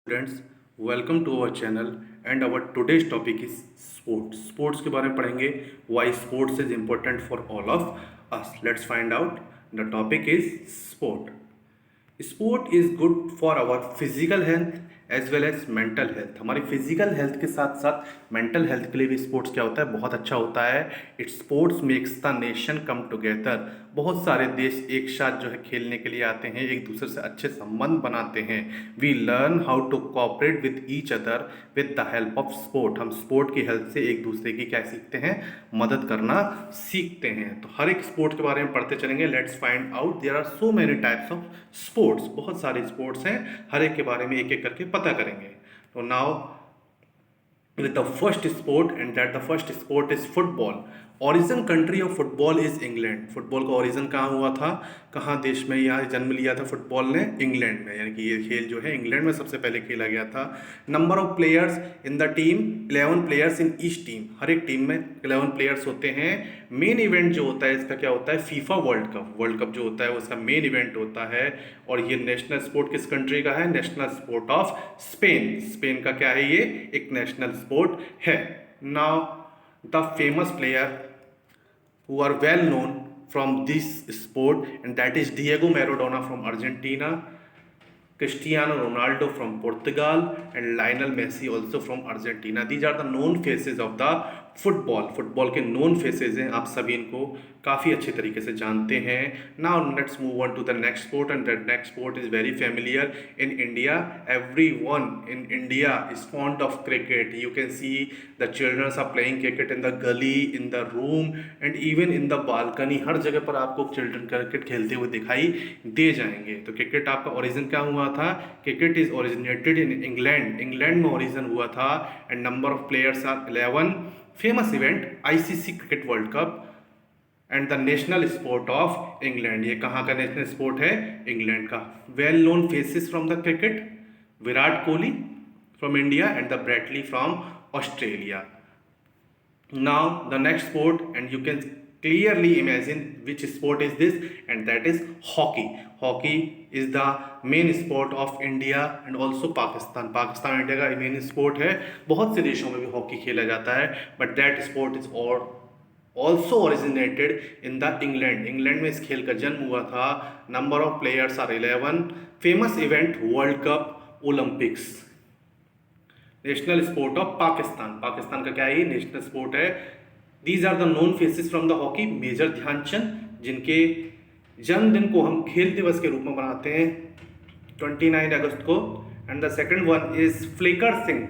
Students, welcome to our channel and our today's topic is sports के बारे में पढ़ेंगे। Why sports is important for all of us. Let's find out. The topic is sport is good for our physical health as well as mental health. हमारी physical health के साथ साथ mental health के लिए भी स्पोर्ट्स क्या होता है, बहुत अच्छा होता है। It sports makes the nation come together. बहुत सारे देश एक साथ जो है खेलने के लिए आते हैं, एक दूसरे से अच्छे संबंध बनाते हैं। We learn how to cooperate with each other with the help of sport. हम स्पोर्ट की हेल्प से एक दूसरे की क्या सीखते हैं, मदद करना सीखते हैं। तो हर एक स्पोर्ट के बारे में पढ़ते चलेंगे। Let's find out. There are so many types of sports. बहुत सारे स्पोर्ट्स हैं, हर एक के बारे में एक एक करके पता करेंगे। तो now with the first sport, and that the first sport is football. Origin country of football is England. Football का ओरिजिन कहाँ हुआ था, कहाँ देश में यहाँ जन्म लिया था फुटबॉल ने, इंग्लैंड में। यानी कि ये खेल जो है इंग्लैंड में सबसे पहले खेला गया था। Number of players in the team 11 players in each team. हर एक टीम में 11 प्लेयर्स होते हैं। मेन इवेंट जो होता है इसका क्या होता है, FIFA world cup. World cup जो होता है उसका मेन इवेंट होता है। और ये नेशनल स्पोर्ट किस कंट्री का है, national sport of Spain. Spain का क्या है, ये एक नेशनल स्पोर्ट है। Now the famous player who are well known from this sport, and that is Diego Maradona from Argentina, Cristiano Ronaldo from Portugal, and Lionel Messi also from Argentina. These are the known faces of the football. Football के known faces हैं, आप सभी इनको काफ़ी अच्छे तरीके से जानते हैं। Now let's move on to the next sport, and that next sport is very familiar in India. Everyone in India is fond of cricket. You can see the childrens are playing cricket in the गली, in the room, and even in the balcony. हर जगह पर आपको children cricket खेलते हुए दिखाई दे जाएंगे। तो क्रिकेट आपका ओरिजिन क्या हुआ था, cricket is originated in England. England में ओरिजिन हुआ था। And number of players are 11। Famous event ICC cricket world cup and the national sport of England. ये कहाँ का नेशनल स्पोर्ट है, इंग्लैंड का। Well known faces from the cricket, Virat Kohli from India and the Brett Lee from Australia. Now the next sport, and you can clearly imagine which sport is this, and that is hockey. Hockey is the main sport of India and also Pakistan. Pakistan India का main sport है। बहुत से देशों में भी hockey खेला जाता है, but that sport is also originated in the England. England में इस खेल का जन्म हुआ था। Number of players are 11। Famous event world cup, Olympics. National sport of Pakistan. Pakistan का क्या है, नेशनल स्पोर्ट है। These are the known faces from the hockey. Major Dhyanchand, जिनके जन्मदिन को हम खेल दिवस के रूप में मनाते हैं 29 अगस्त को। And the second one is Flecker Singh.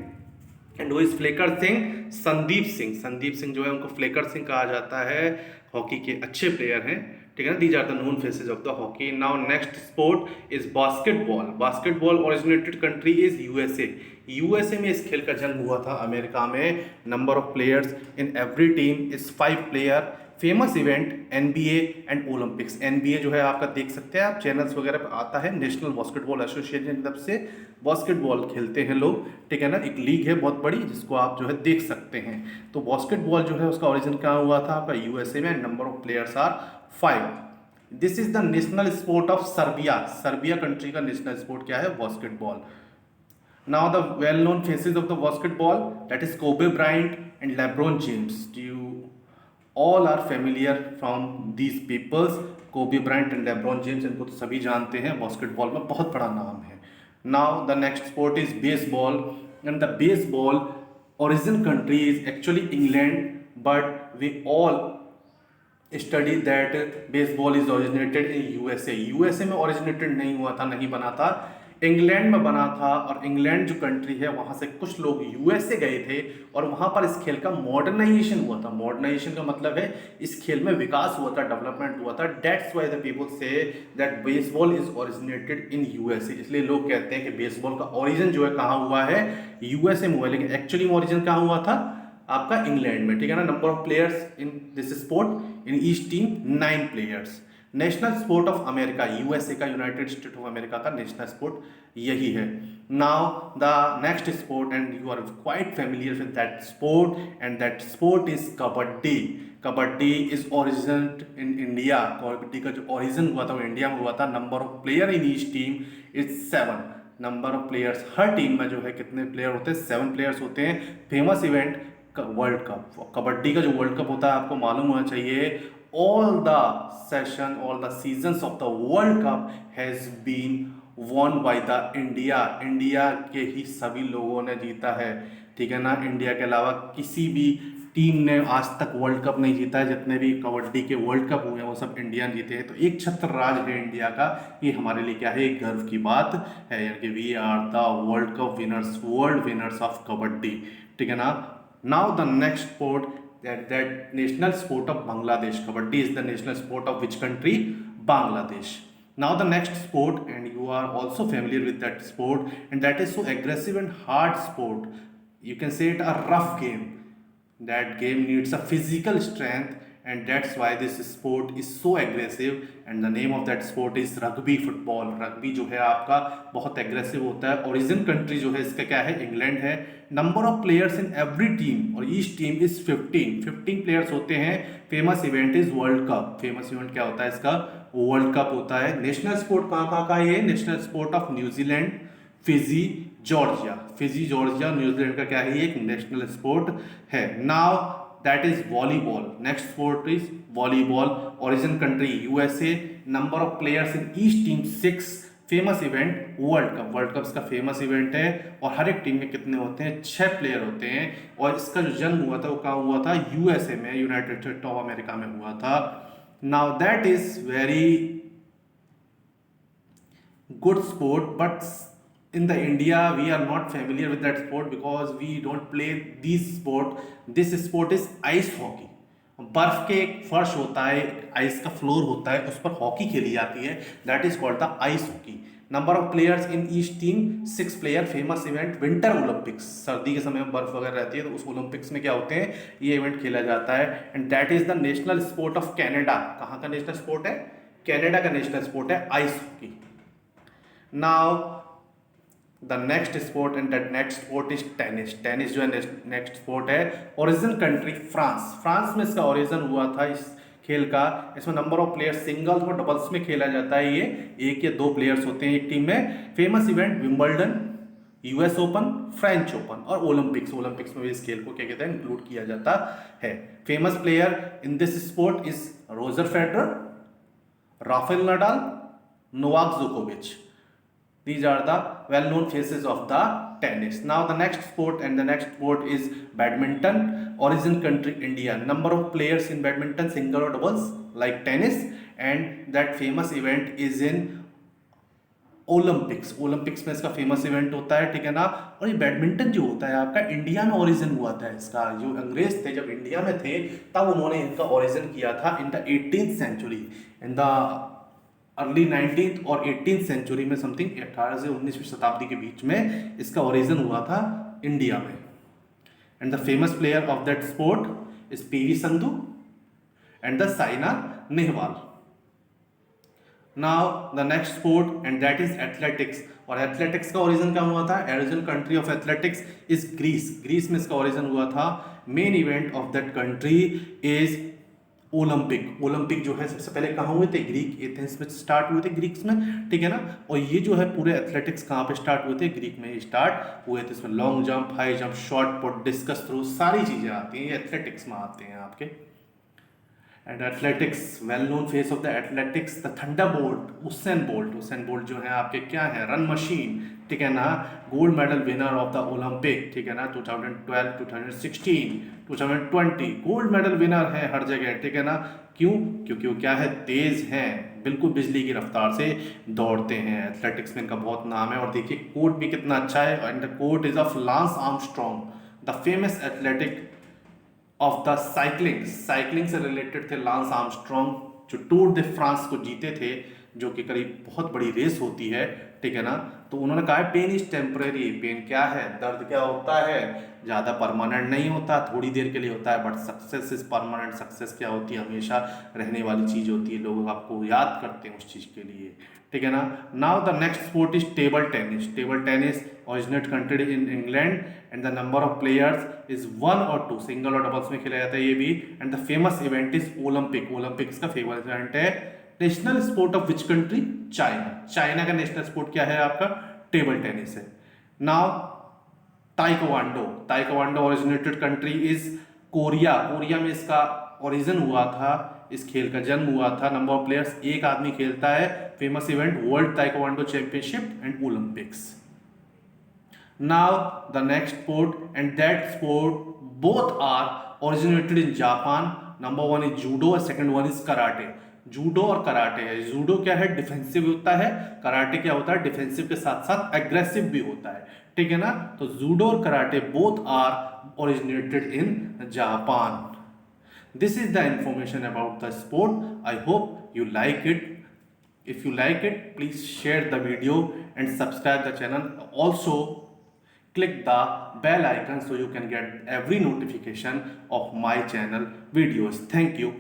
And वो इज फ्लेकर सिंह, संदीप सिंह। संदीप सिंह जो है उनको फ्लेकर सिंह कहा जाता है। हॉकी के अच्छे प्लेयर हैं, ठीक है ना। These are the known faces of the hockey. Now next sport is basketball. Basketball originated country is USA. USA में इस खेल का जन्म हुआ था, अमेरिका में। Number of players in every team is 5 player. Famous event NBA and Olympics. NBA जो है आपका देख सकते हैं आप, चैनल्स वगैरह पर आता है। नेशनल बास्केटबॉल एसोसिएशन की तरफ से बास्केटबॉल खेलते हैं लोग, ठीक है ना। एक लीग है बहुत बड़ी, जिसको आप जो है देख सकते हैं। तो बास्केटबॉल जो है उसका ओरिजिन कहाँ हुआ था, आपका यूएसए में। Number of players are 5। This is the national sport of Serbia. Serbia country का नेशनल स्पोर्ट क्या है, basketball. Now the well-known faces of the basketball, that is Kobe Bryant and LeBron James. You all are familiar from these peoples. Kobe Bryant and LeBron James, इनको तो सभी जानते हैं, basketball में बहुत बड़ा नाम है। Now the next sport is baseball, and the baseball origin country is actually England, but we all study that baseball is originated in USA. USA में ओरिजिनेटेड नहीं हुआ था, नहीं बना था, इंग्लैंड में बना था। और इंग्लैंड जो कंट्री है वहाँ से कुछ लोग यूएसए गए थे और वहाँ पर इस खेल का मॉडर्नाइजेशन हुआ था। मॉडर्नाइजेशन का मतलब है इस खेल में विकास हुआ था, डेवलपमेंट हुआ था। That's why the people say that baseball is originated in USA. इसलिए लोग कहते हैं कि बेसबॉल का ओरिजिन जो है कहाँ हुआ है, यूएसए में हुआ है। लेकिन एक्चुअली ओरिजिन कहाँ हुआ था, आपका इंग्लैंड में, ठीक है ना। Number of players in this sport in each team 9 players. National sport of America, USA का, यूनाइटेड स्टेट ऑफ अमेरिका का नेशनल स्पोर्ट यही है। Now the next sport, and you are quite familiar with that sport, and that sport is kabaddi. Kabaddi is originate in India. Kabaddi का जो origin हुआ था वो India में हुआ था। Number of player in each team is 7। Number of players, her team में जो है कितने प्लेयर होते हैं, 7 प्लेयर्स होते हैं। Famous event world cup, kabaddi का जो वर्ल्ड कप होता है आपको मालूम होना चाहिए, all the session, all the seasons of the world cup has been won by the India. India के ही सभी लोगों ने जीता है, ठीक है ना। इंडिया के अलावा किसी भी टीम ने आज तक वर्ल्ड कप नहीं जीता है। जितने भी कबड्डी के वर्ल्ड कप हुए हैं वो सब इंडिया ने जीते हैं। तो एक छत्र राज है इंडिया का, ये हमारे लिए क्या है, एक गर्व की बात है, यानी कि we are the world cup winners, world winners of kabaddi, ठीक है ना। Now the next sport, that national sport of Bangladesh. Kabaddi is the national sport of which country? Bangladesh. Now the next sport, and you are also familiar with that sport, and that is so aggressive and hard sport. You can say it a rough game. That game needs a physical strength, and that's why this sport is so aggressive, and the name of that sport is rugby football. Rugby जो है आपका बहुत aggressive होता है। Origin country जो है इसका क्या है, इंग्लैंड है। Number of players in every team, और ईच टीम इज 15 प्लेयर्स होते हैं। Famous event is world cup. Famous event क्या होता है इसका, वर्ल्ड कप होता है। नेशनल स्पोर्ट कहाँ का है, national sport of New Zealand, Fiji, Georgia. Fiji, Georgia, New Zealand का क्या है, एक नेशनल स्पोर्ट है। Now that is volleyball. Next sport is volleyball. Origin country USA. Number of players in each team 6। Famous event world cup. World cup इसका famous event है, और हर एक team में कितने होते हैं, 6 प्लेयर होते हैं। और इसका जो जन्म हुआ था वो कहाँ हुआ था, यूएसए में, यूनाइटेड स्टेट ऑफ अमेरिका में हुआ था। Now that is very good sport, but in the India we are not familiar with that sport because we don't play this sport. This sport is ice hockey. बर्फ के एक फर्श होता है, ice का फ्लोर होता है, उस पर हॉकी खेली जाती है, that is called the ice hockey. Number of players in each team 6 player. Famous event winter Olympics. सर्दी के समय में बर्फ वगैरह रहती है तो उस ओलंपिक्स में क्या होते हैं, ये इवेंट खेला जाता है। And that is the national sport of Canada. कहाँ का नेशनल स्पोर्ट है, कैनेडा का नेशनल स्पोर्ट है ice hockey. Now the next sport, and that next sport is tennis. Tennis जो है नेक्स्ट स्पोर्ट है। Origin country France. फ्रांस में इसका ओरिजिन हुआ था इस खेल का। इसमें नंबर ऑफ प्लेयर्स सिंगल्स और डबल्स में खेला जाता है। ये 1 या 2 प्लेयर्स होते हैं एक टीम में। Famous event Wimbledon, US open, French open और ओलंपिक्स। ओलंपिक्स में भी इस खेल को क्या कहते हैं, इंक्लूड किया जाता है। Famous player in this sport is Roger Federer, Rafael Nadal, Novak जोकोविच। These are the well-known faces of the tennis. Now the next sport, and the next sport is badminton. Origin country India. Number of players in badminton, single or doubles, like tennis, and that famous event is in Olympics. Olympics में इसका famous event होता है, ठीक है ना। और ये badminton जो होता है आपका इंडिया में ओरिजिन हुआ था इसका। जो अंग्रेज थे जब इंडिया में थे तब उन्होंने इनका ओरिजिन किया था in the 18th century, in the early 19th और 18th सेंचुरी में, समथिंग 18 से 19वीं शताब्दी के बीच में इसका ओरिजिन हुआ था इंडिया में। And the famous player of that sport is PV Sindhu and the Saina Nehwal. Now the next sport, and that is athletics. और एथलेटिक्स का ओरिजिन क्या हुआ था, origin country of athletics is Greece. Greece में इसका ओरिजिन हुआ था। Main event of that country is Olympic. Olympic जो है सबसे पहले कहाँ हुए थे, ग्रीक एथेंस में स्टार्ट हुए थे, ग्रीक्स में, ठीक है ना। और ये जो है पूरे एथलेटिक्स कहाँ पे स्टार्ट हुए थे, ग्रीक में स्टार्ट हुए थे। इसमें long jump, high jump, short put, discus throw, सारी चीज़ें आती हैं, ये एथलेटिक्स में आते हैं आपके। And athletics, well known face of the athletics the Thunderbolt, Usain bolt. Usain bolt जो है आपके क्या है, रन मशीन, ठीक है ना। Gold medal winner of the Olympic, ठीक है ना, 2012, 2016, 2020 गोल्ड मेडल विनर है हर जगह, ठीक है ना। क्यों, क्योंकि वो क्या है, तेज हैं, बिल्कुल बिजली की रफ्तार से दौड़ते हैं। एथलेटिक्स में इनका बहुत नाम है। और देखिए कोट भी कितना अच्छा है, and the quote is of Lance Armstrong, the famous athletic of the cycling. Cycling से रिलेटेड थे लांस आर्मस्ट्रॉन्ग, जो टूर दे फ्रांस को जीते थे, जो कि करीब बहुत बड़ी रेस होती है, ठीक है ना। तो उन्होंने कहा है पेन इज टेम्परेरी। पेन क्या है, दर्द क्या होता है, ज़्यादा परमानेंट नहीं होता, थोड़ी देर के लिए होता है। But success is permanent. Success क्या होती है, हमेशा रहने वाली चीज़ होती है, लोग आपको याद करते हैं उस चीज़ के लिए, ठीक है ना। Now the next sport is table tennis. Table tennis originate country in England, and the number of players is 1 और 2, सिंगल और डबल्स में खेला जाता है ये भी। And the famous event is Olympic. Olympics का फेमस इवेंट है। National sport of which country, China. China का नेशनल स्पोर्ट क्या है आपका, टेबल टेनिस है। Now taekwondo, taekwondo originated country is Korea, Korea में इसका ओरिजिन हुआ था, इस खेल का जन्म हुआ था। नंबर ऑफ प्लेयर्स, एक आदमी खेलता है। Famous event world taekwondo championship and Olympics. Now the next sport, and that sport both are originated in Japan. Number one is judo और second one is karate. Judo और karate है। Judo क्या है, defensive होता है। Karate क्या होता है, डिफेंसिव के साथ साथ एग्रेसिव भी होता है, ठीक है ना। तो जूडो और karate both are originated in Japan. This is the information about the sport. I hope you like it. If you like it, please share the video and subscribe the channel. Also, click the bell icon so you can get every notification of my channel videos. Thank you.